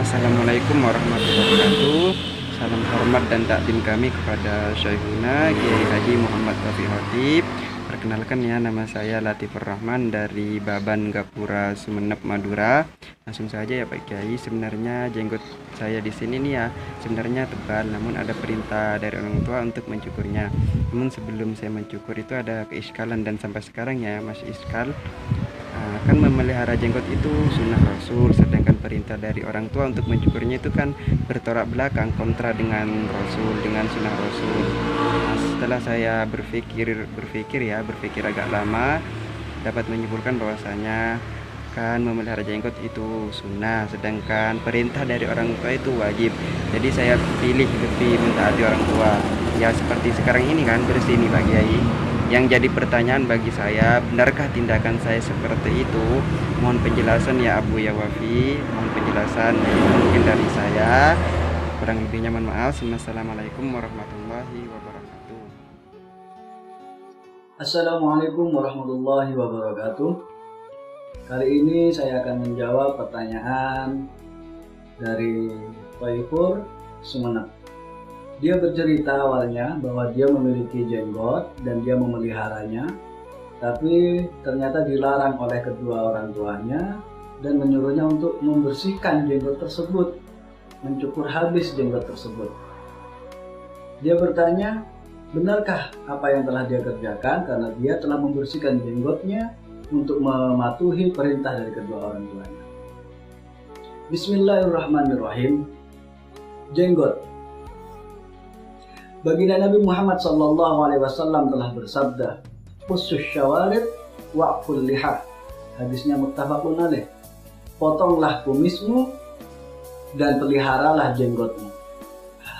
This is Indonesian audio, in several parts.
Assalamualaikum warahmatullahi wabarakatuh. Salam hormat dan takdim kami kepada Syekhuna Kiai Haji Muhammad Taufik Khotib. Perkenalkan ya, nama saya Latifur Rahman dari Baban Gapura, Sumeneb, Madura. Langsung saja ya Pak Kiai. Sebenarnya jenggot saya di sini nih ya, sebenarnya tebal, namun ada perintah dari orang tua untuk mencukurnya. Namun sebelum saya mencukur itu ada keiskalan dan sampai sekarang ya masih iskal. Kan memelihara jenggot itu sunnah Rasul, sedangkan perintah dari orang tua untuk mencukurnya itu kan bertolak belakang, kontra dengan Rasul, dengan sunnah Rasul. Setelah saya berpikir agak lama, dapat menyimpulkan bahwasanya kan memelihara jenggot itu sunnah, sedangkan perintah dari orang tua itu wajib. Jadi saya pilih lebih mentaati orang tua. Ya seperti sekarang ini kan bersih nih Pak Kiai. Yang jadi pertanyaan bagi saya, benarkah tindakan saya seperti itu? Mohon penjelasan ya Abu ya Wafi, mohon penjelasan mungkin dari saya. Kurang lebihnya mohon maaf. Assalamualaikum warahmatullahi wabarakatuh. Assalamualaikum warahmatullahi wabarakatuh. Kali ini saya akan menjawab pertanyaan dari Toifur Sumeneb. Dia bercerita awalnya bahwa dia memiliki jenggot dan dia memeliharanya, tapi ternyata dilarang oleh kedua orang tuanya dan menyuruhnya untuk membersihkan jenggot tersebut, mencukur habis jenggot tersebut. Dia bertanya, benarkah apa yang telah dia kerjakan karena dia telah membersihkan jenggotnya untuk mematuhi perintah dari kedua orang tuanya. Bismillahirrahmanirrahim. Jenggot. Baginda Nabi Muhammad SAW telah bersabda, "Qussus syawarib wa'ful liha." Hadisnya muttafaqun alaih. Potonglah kumismu dan peliharalah jenggotmu.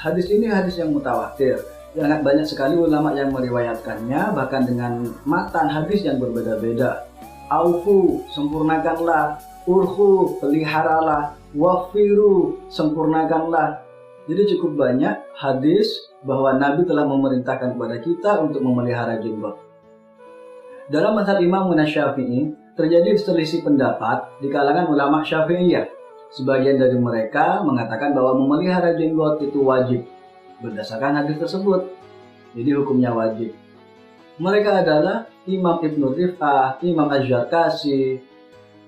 Hadis ini hadis yang mutawatir. Sangat banyak sekali ulama yang meriwayatkannya, bahkan dengan matan hadis yang berbeda-beda. Aufu, sempurnakanlah. Urhu, peliharalah. Wafiru, sempurnakanlah. Jadi cukup banyak hadis bahwa Nabi telah memerintahkan kepada kita untuk memelihara jenggot. Dalam mazhab Imam Syafi'i terjadi selisih pendapat di kalangan ulama Syafi'iyah. Sebagian dari mereka mengatakan bahwa memelihara jenggot itu wajib berdasarkan hadis tersebut. Jadi hukumnya wajib. Mereka adalah Imam Ibnu Rif'ah, Imam Az-Zarkasi,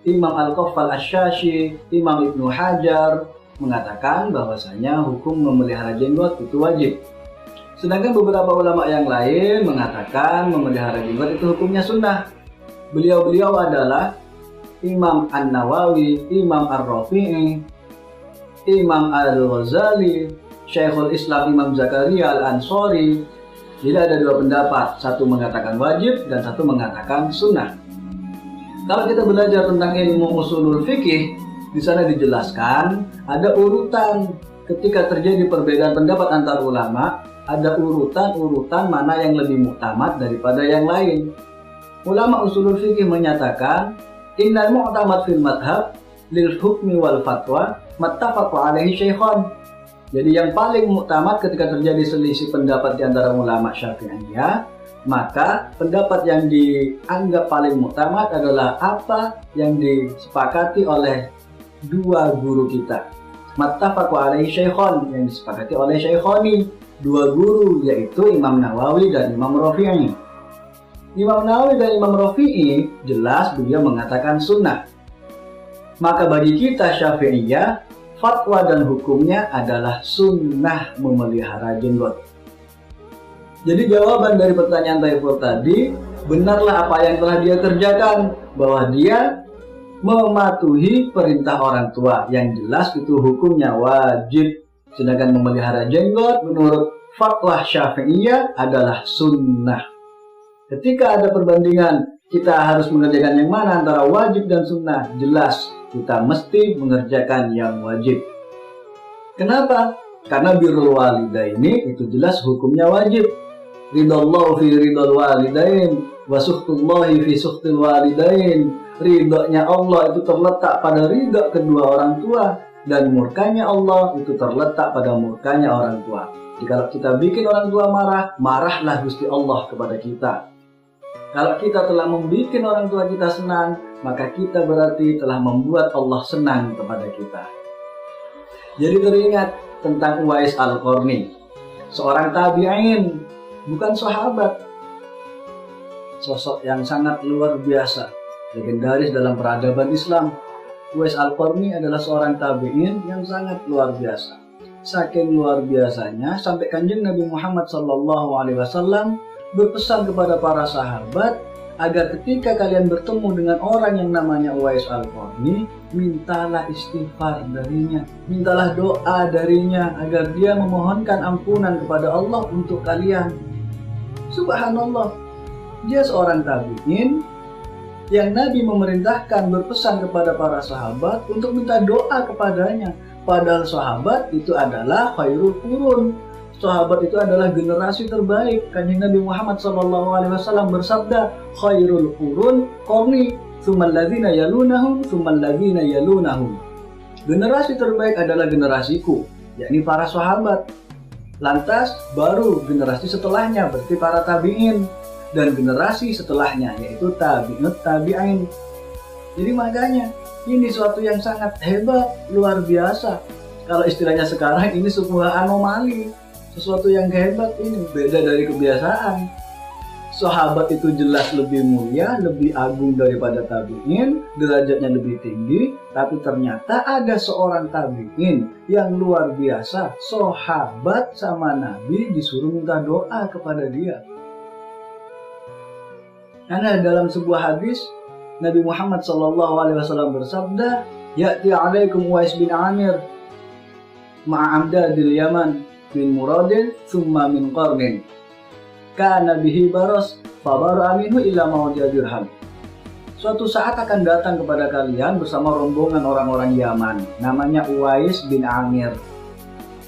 Imam Al-Qaffal Asy-Syashi, Imam Ibnu Hajar mengatakan bahwasanya hukum memelihara jenggot itu wajib. Sedangkan beberapa ulama yang lain mengatakan memelihara jenggot itu hukumnya sunnah. Beliau-beliau adalah Imam An-Nawawi, Imam Ar-Rafi'i, Imam Al-Ghazali, Syekhul Islam Imam Zakaria Al-Ansari. Jadi ada dua pendapat, satu mengatakan wajib dan satu mengatakan sunnah. Kalau kita belajar tentang ilmu usulul fikih, di sana dijelaskan ada urutan ketika terjadi perbedaan pendapat antar ulama, ada urutan mana yang lebih muktamad daripada yang lain. Ulama usulul fikih menyatakan innal mu'tamad fil madhab lil hukmi wal fatwa mattafaqu alaihi syaikhan. Jadi yang paling muktamad ketika terjadi selisih pendapat di antara ulama Syafi'iyah, maka pendapat yang dianggap paling muktamad adalah apa yang disepakati oleh dua guru kita. Mattafaqu alaihi syaikhan, yang disepakati oleh syaikhani, dua guru yaitu Imam Nawawi dan Imam Rafi'i. Imam Nawawi dan Imam Rafi'i jelas beliau mengatakan sunnah. Maka bagi kita Syafi'iyah, fatwa dan hukumnya adalah sunnah memelihara jenggot. Jadi jawaban dari pertanyaan Taifur tadi, benarlah apa yang telah dia kerjakan, bahwa dia mematuhi perintah orang tua. Yang jelas itu hukumnya wajib. Sedangkan memelihara jenggot menurut fatwa Syafi'iyah adalah sunnah. Ketika ada perbandingan, kita harus mengerjakan yang mana antara wajib dan sunnah, jelas kita mesti mengerjakan yang wajib. Kenapa? Karena birrul walidaini itu jelas hukumnya wajib. Ridallahu fi ridal walidain wa sukhtullahi fi sukhtil walidain. Ridhonya Allah itu terletak pada ridho kedua orang tua, dan murkanya Allah itu terletak pada murkanya orang tua. Jadi kalau kita bikin orang tua marah, marahlah Gusti Allah kepada kita. Kalau kita telah membuat orang tua kita senang, maka kita berarti telah membuat Allah senang kepada kita. Jadi teringat tentang Uwais Al-Qarni, seorang tabi'in, bukan sahabat. Sosok yang sangat luar biasa, legendaris dalam peradaban Islam. Uwais Al-Qarni adalah seorang tabi'in yang sangat luar biasa. Saking luar biasanya sampai Kanjeng Nabi Muhammad SAW berpesan kepada para sahabat agar ketika kalian bertemu dengan orang yang namanya Uwais Al-Qarni, mintalah istighfar darinya, mintalah doa darinya agar dia memohonkan ampunan kepada Allah untuk kalian. Subhanallah, dia seorang tabi'in yang Nabi memerintahkan berpesan kepada para sahabat untuk minta doa kepadanya. Padahal sahabat itu adalah khairul qurun. Sahabat itu adalah generasi terbaik. Kanjeng Nabi Muhammad SAW bersabda, khairul qurun qarni, tsummal ladzina yalunahum, tsummal ladzina yalunahum. Generasi terbaik adalah generasiku, yakni para sahabat. Lantas baru generasi setelahnya, berarti para tabi'in, dan generasi setelahnya yaitu tabi'ut tabi'in. Jadi makanya ini suatu yang sangat hebat, luar biasa. Kalau istilahnya sekarang ini sebuah anomali, sesuatu yang hebat, ini beda dari kebiasaan. Sahabat itu jelas lebih mulia, lebih agung daripada tabi'in, derajatnya lebih tinggi, tapi ternyata ada seorang tabi'in yang luar biasa, sahabat sama Nabi disuruh minta doa kepada dia. Karena dalam sebuah hadis Nabi Muhammad SAW bersabda, ya'ti alaikum Uwais bin Amir ma'amdadil Yaman bin Muradin summa min qarnin kana bihi baros fabara minhu illa mawdi'a dirham. Suatu saat akan datang kepada kalian bersama rombongan orang-orang Yaman, namanya Uwais bin Amir.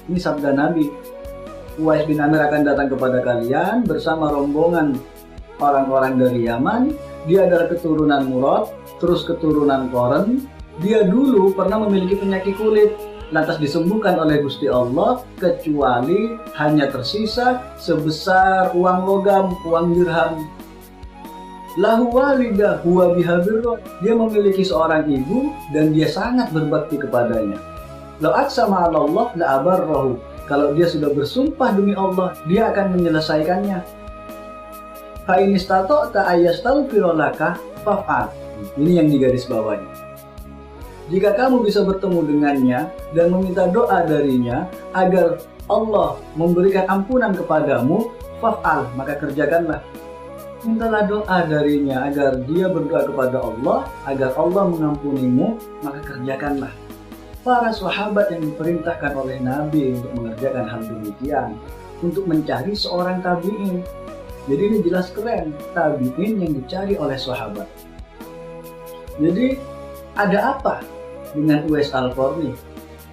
Ini sabda Nabi. Uwais bin Amir akan datang kepada kalian bersama rombongan orang-orang dari Yaman. Dia adalah keturunan Murad, terus keturunan Qarn. Dia dulu pernah memiliki penyakit kulit, lantas disembuhkan oleh Gusti Allah, kecuali hanya tersisa sebesar uang logam, uang dirham. Lahu walidah huwa biha birra. Dia memiliki seorang ibu dan dia sangat berbakti kepadanya. Lau aqsama 'ala Allah la abarrahu. Kalau dia sudah bersumpah demi Allah, dia akan menyelesaikannya. Fa in istata'ta ayastaghfira laka fa'al. Ini yang digaris bawahi. Jika kamu bisa bertemu dengannya dan meminta doa darinya agar Allah memberikan ampunan kepadamu, fa'al, maka kerjakanlah. Mintalah doa darinya agar dia berdoa kepada Allah agar Allah mengampunimu, maka kerjakanlah. Para sahabat yang diperintahkan oleh Nabi untuk mengerjakan hal demikian, untuk mencari seorang tabi'in. Jadi ini jelas keren, tabi'in yang dicari oleh sahabat. Jadi ada apa dengan Uwais Al-Qarni?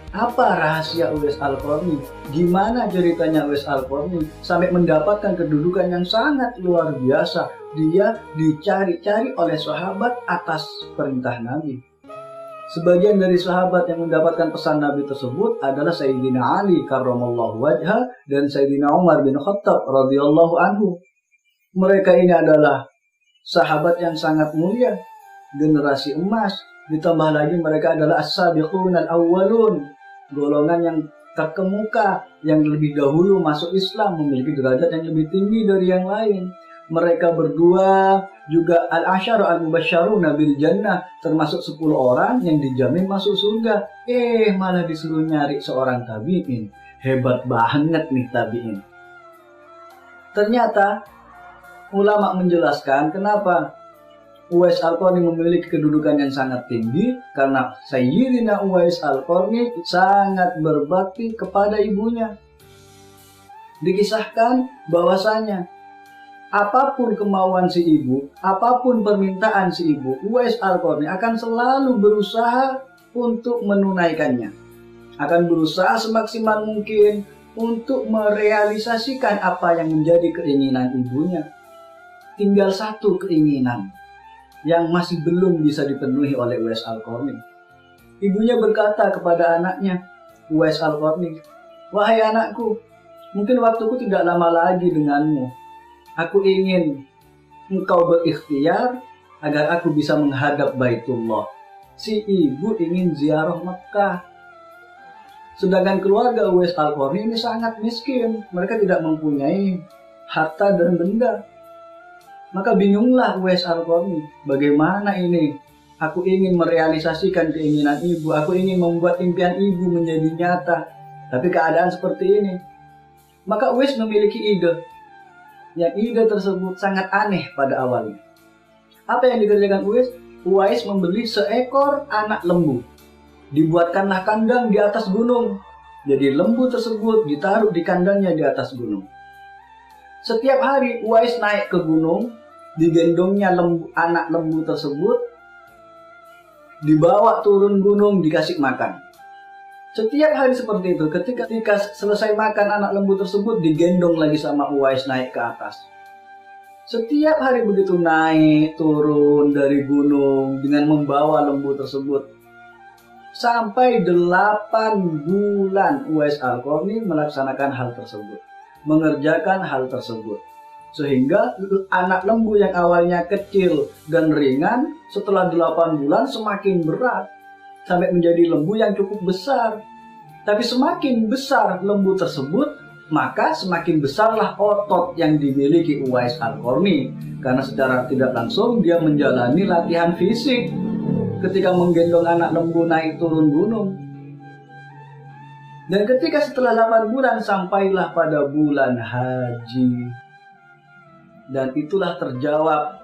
Apa rahasia Uwais Al-Qarni? Gimana ceritanya Uwais Al-Qarni sampai mendapatkan kedudukan yang sangat luar biasa? Dia dicari-cari oleh sahabat atas perintah Nabi. Sebagian dari sahabat yang mendapatkan pesan Nabi tersebut adalah Sayyidina Ali karramallahu wajha dan Sayyidina Umar bin Khattab radhiyallahu anhu. Mereka ini adalah sahabat yang sangat mulia, generasi emas. Ditambah lagi mereka adalah as-sabiqun al-awwalun, golongan yang terkemuka, yang lebih dahulu masuk Islam, memiliki derajat yang lebih tinggi dari yang lain. Mereka berdua juga al-asyar al-mubasysyaruna bil jannah, termasuk 10 orang yang dijamin masuk surga. Malah disuruh nyari seorang tabi'in. Hebat banget nih tabi'in. Ternyata ulama menjelaskan kenapa Uwais Al-Qarni memiliki kedudukan yang sangat tinggi, karena Sayyidina Uwais Al-Qarni sangat berbakti kepada ibunya. Dikisahkan bahwasanya apapun kemauan si ibu, apapun permintaan si ibu, Uwais Al-Qarni akan selalu berusaha untuk menunaikannya. Akan berusaha semaksimal mungkin untuk merealisasikan apa yang menjadi keinginan ibunya. Tinggal satu keinginan yang masih belum bisa dipenuhi oleh Uwais Al-Qarni. Ibunya berkata kepada anaknya, Uwais Al-Qarni, wahai anakku, mungkin waktuku tidak lama lagi denganmu. Aku ingin engkau berikhtiar agar aku bisa menghadap Baitullah. Si ibu ingin ziarah Mekah. Sedangkan keluarga Uwais Al-Qarni ini sangat miskin. Mereka tidak mempunyai harta dan benda. Maka bingunglah Uwais Al-Qarni. Bagaimana ini? Aku ingin merealisasikan keinginan ibu. Aku ingin membuat impian ibu menjadi nyata. Tapi keadaan seperti ini. Maka Uwais memiliki ide. Yang ide tersebut sangat aneh pada awalnya. Apa yang dikerjakan Uwais? Uwais membeli seekor anak lembu. Dibuatkanlah kandang di atas gunung. Jadi lembu tersebut ditaruh di kandangnya di atas gunung. Setiap hari Uwais naik ke gunung, digendongnya anak lembu tersebut, dibawa turun gunung, dikasih makan. Setiap hari seperti itu. Ketika selesai makan anak lembu tersebut, digendong lagi sama Uwais naik ke atas. Setiap hari begitu naik turun dari gunung dengan membawa lembu tersebut. Sampai 8 bulan Uwais Al-Qarni melaksanakan hal tersebut, mengerjakan hal tersebut. Sehingga anak lembu yang awalnya kecil dan ringan, setelah 8 bulan semakin berat, sampai menjadi lembu yang cukup besar. Tapi semakin besar lembu tersebut, maka semakin besarlah otot yang dimiliki Uwais Al-Qarni. Karena secara tidak langsung dia menjalani latihan fisik ketika menggendong anak lembu naik turun gunung. Dan ketika setelah 8 bulan sampailah pada bulan haji. Dan itulah terjawab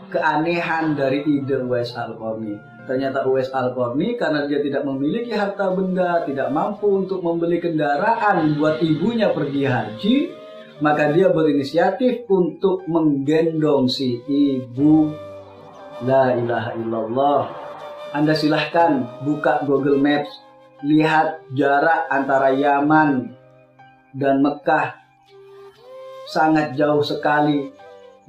keanehan dari ide Uwais Al-Qarni. Ternyata Uwais Al-Qarni karena dia tidak memiliki harta benda, tidak mampu untuk membeli kendaraan buat ibunya pergi haji, maka dia berinisiatif untuk menggendong si ibu. La ilaha illallah. Anda silahkan buka Google Maps, lihat jarak antara Yaman dan Mekah. Sangat jauh sekali,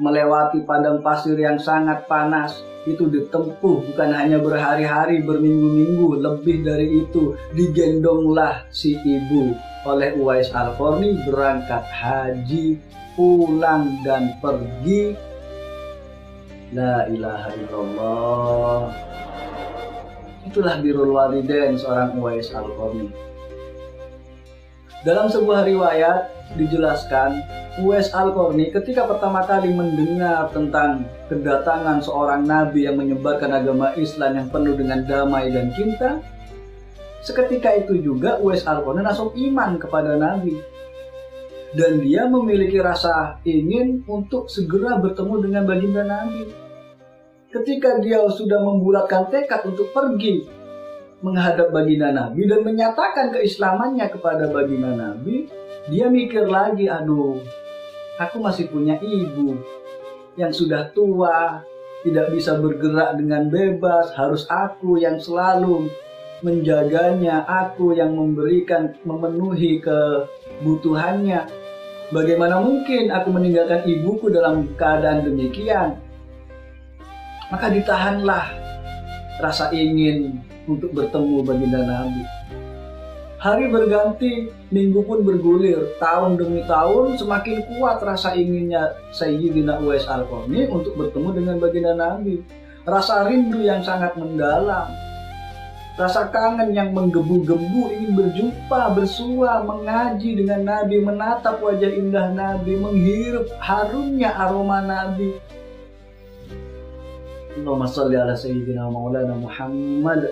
melewati padang pasir yang sangat panas. Itu ditempuh bukan hanya berhari-hari, berminggu-minggu, lebih dari itu. Digendonglah si ibu oleh Uwais Al-Qarni berangkat haji, pulang dan pergi. La ilaha illallah. Itulah birrul walidain seorang Uwais Al-Qarni. Dalam sebuah riwayat dijelaskan, Uwais Al-Qarni ketika pertama kali mendengar tentang kedatangan seorang nabi yang menyebarkan agama Islam yang penuh dengan damai dan cinta, seketika itu juga Uwais Al-Qarni langsung iman kepada nabi. Dan dia memiliki rasa ingin untuk segera bertemu dengan baginda nabi. Ketika dia sudah membulatkan tekad untuk pergi menghadap baginda Nabi dan menyatakan keislamannya kepada baginda Nabi, dia mikir lagi, aduh, aku masih punya ibu yang sudah tua, tidak bisa bergerak dengan bebas, harus aku yang selalu menjaganya, aku yang memenuhi kebutuhannya. Bagaimana mungkin aku meninggalkan ibuku dalam keadaan demikian? Maka ditahanlah rasa ingin untuk bertemu baginda Nabi. Hari berganti, minggu pun bergulir, tahun demi tahun semakin kuat rasa inginnya Sayyidina Uwais Al-Qarni untuk bertemu dengan baginda Nabi. Rasa rindu yang sangat mendalam, rasa kangen yang menggebu-gebu ingin berjumpa, bersua, mengaji dengan Nabi, menatap wajah indah Nabi, menghirup harumnya aroma Nabi. Allahumma salli ala Sayyidina Maulana Muhammad.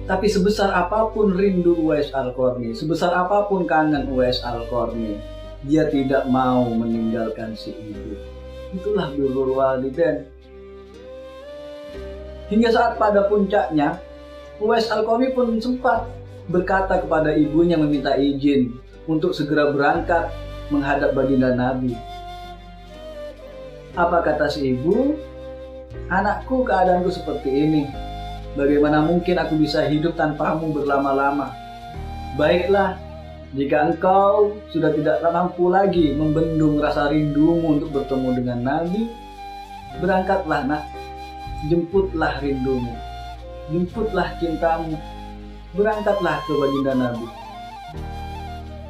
Tapi sebesar apapun rindu Uwais Al-Qarni, sebesar apapun kangen Uwais Al-Qarni, dia tidak mau meninggalkan si ibu. Itulah birrul walidain. Hingga saat pada puncaknya, Uwais Al-Qarni pun sempat berkata kepada ibunya meminta izin untuk segera berangkat menghadap baginda Nabi. Apa kata si ibu? Anakku, keadaanku seperti ini. Bagaimana mungkin aku bisa hidup tanpamu berlama-lama? Baiklah, jika engkau sudah tidak mampu lagi membendung rasa rindumu untuk bertemu dengan Nabi, berangkatlah nak, jemputlah rindumu, jemputlah cintamu, berangkatlah ke baginda Nabi.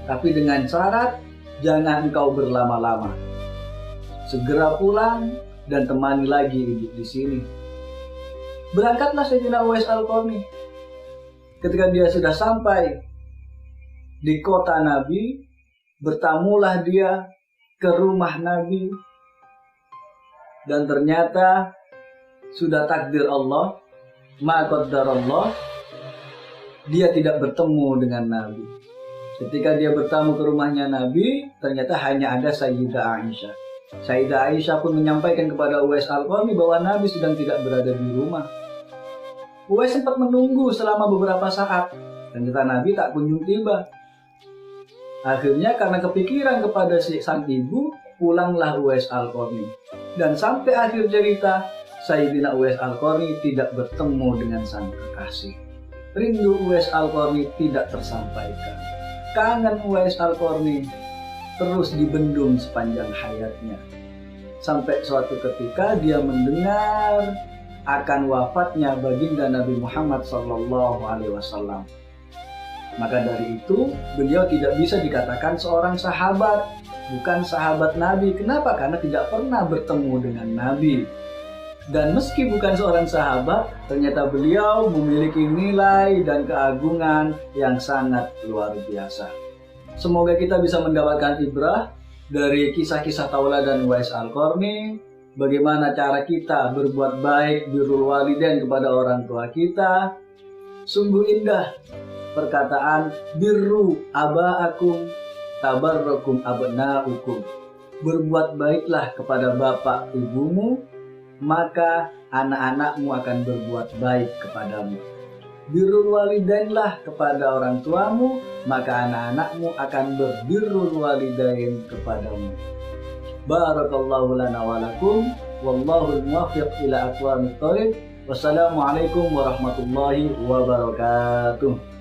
Tapi dengan syarat, jangan engkau berlama-lama. Segera pulang dan temani lagi ibu di sini. Berangkatlah Sayyidina Uwais Al-Qarni. Ketika dia sudah sampai di kota Nabi, bertamulah dia ke rumah Nabi, dan ternyata sudah takdir Allah, ma qaddarallah, dia tidak bertemu dengan Nabi. Ketika dia bertamu ke rumahnya Nabi, ternyata hanya ada Sayyidah Aisyah. Sayyidah Aisyah pun menyampaikan kepada Uwais Al-Qarni bahwa Nabi sedang tidak berada di rumah. Uwais sempat menunggu selama beberapa saat, ternyata Nabi tak kunjung tiba. Akhirnya karena kepikiran kepada sang ibu, pulanglah Uwais Al-Qarni. Dan sampai akhir cerita, Sayyidina Uwais Al-Qarni tidak bertemu dengan sang kekasih. Rindu Uwais Al-Qarni tidak tersampaikan. Kangen Uwais Al-Qarni terus dibendung sepanjang hayatnya. Sampai suatu ketika dia mendengar akan wafatnya baginda Nabi Muhammad SAW. Maka dari itu beliau tidak bisa dikatakan seorang sahabat, bukan sahabat Nabi. Kenapa? Karena tidak pernah bertemu dengan Nabi. Dan meski bukan seorang sahabat, ternyata beliau memiliki nilai dan keagungan yang sangat luar biasa. Semoga kita bisa mendapatkan ibrah dari kisah-kisah tauladan Uwais Al-Qarni. Bagaimana cara kita berbuat baik, birrul walidain kepada orang tua kita. Sungguh indah perkataan birru abaakum tabarrakum abnaukum. Berbuat baiklah kepada bapak ibumu, maka anak-anakmu akan berbuat baik kepadamu. Birrul walidainlah kepada orang tuamu, maka anak-anakmu akan berbirrul walidain kepadamu. Barakallahu lana wa lakum, wallahu muwaffiq ila aqwamit thoriq. Wassalamualaikum warahmatullahi wabarakatuh.